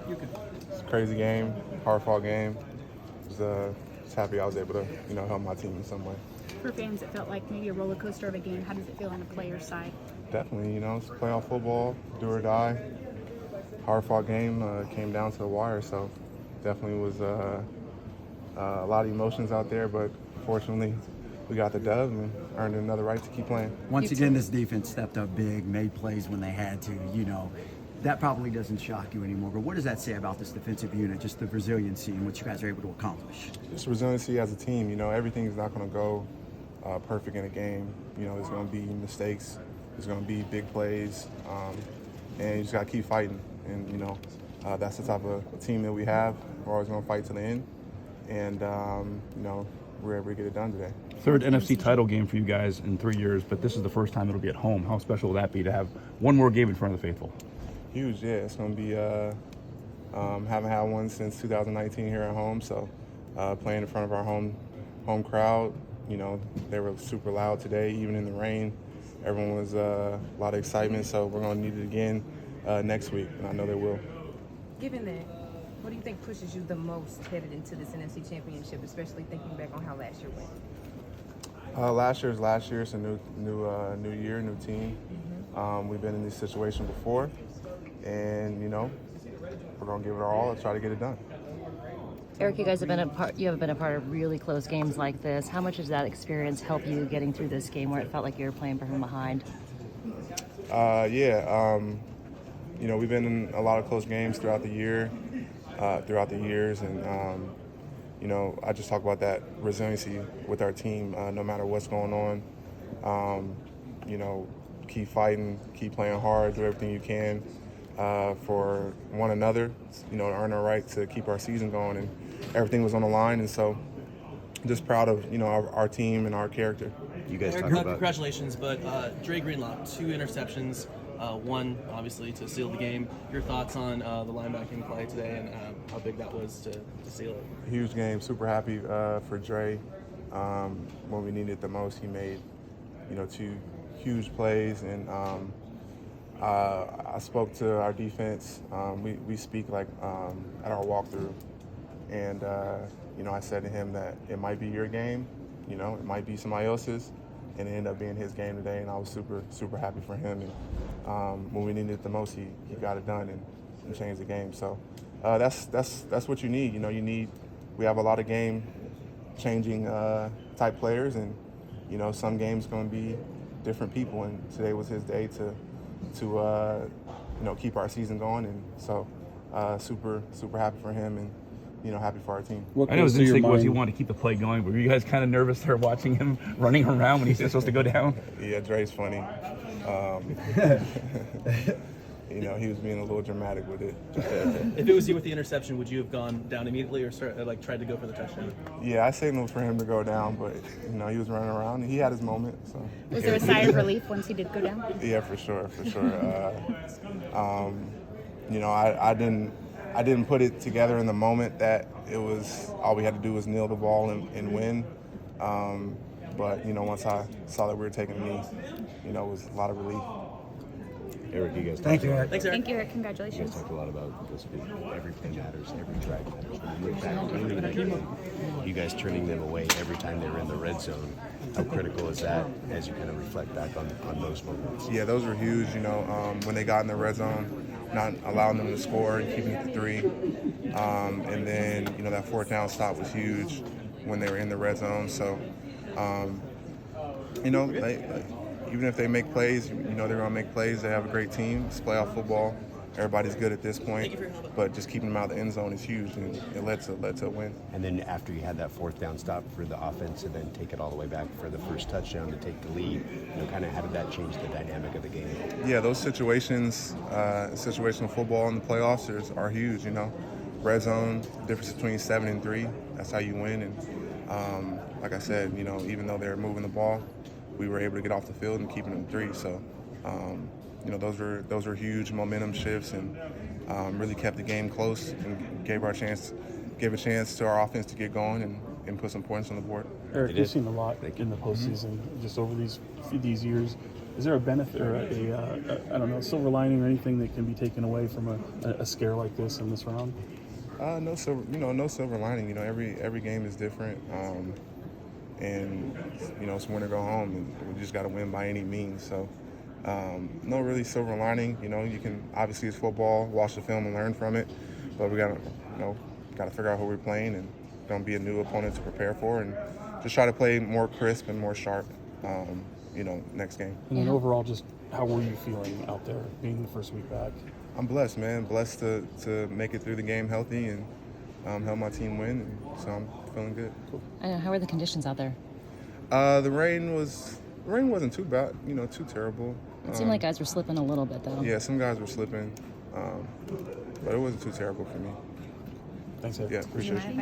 It's a crazy game, hard-fought game. Just happy I was able to, help my team in some way. For fans, it felt like maybe a roller coaster of a game. How does it feel on the player's side? Definitely, it's playoff football, do or die. Hard-fought game, came down to the wire, so definitely was a lot of emotions out there, but fortunately we got the dub and earned another right to keep playing. Once again, this defense stepped up big, made plays when they had to, That probably doesn't shock you anymore, but what does that say about this defensive unit, just the resiliency and what you guys are able to accomplish? Just resiliency as a team. Everything is not going to go perfect in a game. There's going to be mistakes. There's going to be big plays. And you just got to keep fighting. And, that's the type of team that we have. We're always going to fight to the end. And, we're able to get it done today. Third NFC title game for you guys in 3 years, but this is the first time it'll be at home. How special will that be to have one more game in front of the faithful? Huge, yeah. It's going to be, haven't had one since 2019 here at home. So playing in front of our home crowd, they were super loud today, even in the rain. Everyone was a lot of excitement, so we're going to need it again next week, and I know they will. Given that, what do you think pushes you the most headed into this NFC Championship, especially thinking back on how last year went? Last year is last year. It's a new year, new team. We've been in this situation before, and we're gonna give it our all and try to get it done. Arik, you guys have been a part of really close games like this. How much does that experience help you getting through this game where it felt like you were playing from behind? We've been in a lot of close games throughout the years, and I just talk about that resiliency with our team. No matter what's going on, keep fighting, keep playing hard, do everything you can for one another, to earn our right to keep our season going, and everything was on the line, and so just proud of our team and our character. You guys talk Eric, about congratulations, but Dre Greenlaw, 2 interceptions, one obviously to seal the game. Your thoughts on the linebacking play today and how big that was to seal it? Huge game, super happy for Dre. When we needed it the most, he made 2 huge plays, and I spoke to our defense. We speak like at our walkthrough, and I said to him that it might be your game, it might be somebody else's, and it ended up being his game today, and I was super happy for him. And when we needed it the most, he got it done and changed the game. So that's what you need. We have a lot of game-changing type players, and some games going to be different people, and today was his day to keep our season going, and so super happy for him, and happy for our team. I know his instinct was he wanted to keep the play going, but were you guys kind of nervous there watching him running around when he's supposed to go down? Yeah, Dre's funny. He was being a little dramatic with it. If it was you with the interception, would you have gone down immediately or tried to go for the touchdown? Yeah, I signaled for him to go down, but he was running around. He had his moment. So. Was there a sigh of relief once he did go down? Yeah, for sure. I didn't put it together in the moment that it was all we had to do was kneel the ball and win. But once I saw that we were taking a knee, it was a lot of relief. Eric, you guys. Thank you, Eric. Thanks, Eric. Thank you, Eric. You Congratulations. guys talked a lot about this. Every play matters, every drive matters. When you look back early in the game, you guys turning them away every time they were in the red zone. How critical is that as you kind of reflect back on those moments? Yeah, those were huge. When they got in the red zone, not allowing them to score and keeping it to 3, and then that 4th down stop was huge when they were in the red zone. So, even if they make plays, they're going to make plays. They have a great team. It's playoff football. Everybody's good at this point, but just keeping them out of the end zone is huge, and it led to a win. And then after you had that 4th down stop for the offense and then take it all the way back for the first touchdown to take the lead, kind of how did that change the dynamic of the game? Yeah, those situations, situational football in the playoffs are huge, Red zone, difference between 7 and 3, that's how you win. And like I said, even though they're moving the ball, we were able to get off the field and keep it in 3. So, those were huge momentum shifts, and really kept the game close and gave a chance to our offense to get going, and put some points on the board. Eric, did. you've seen a lot Thank in the postseason just over these years. Is there a benefit or I don't know, silver lining or anything that can be taken away from a scare like this in this round? No silver lining. You know, every game is different, and you know, it's win or go home, and we just got to win by any means. So, no really silver lining. You know, you can obviously it's football, watch the film and learn from it, but we got to figure out who we're playing and going to be a new opponent to prepare for, and just try to play more crisp and more sharp. You know, next game. And then overall, just how were you feeling out there being the first week back? I'm blessed, man. Blessed to make it through the game healthy and help my team win. And so I'm feeling good. Cool. How are the conditions out there? The rain wasn't too bad, you know, too terrible. It seemed like guys were slipping a little bit, though. Yeah, some guys were slipping, but it wasn't too terrible for me. Thanks, Eric. Yeah, appreciate you.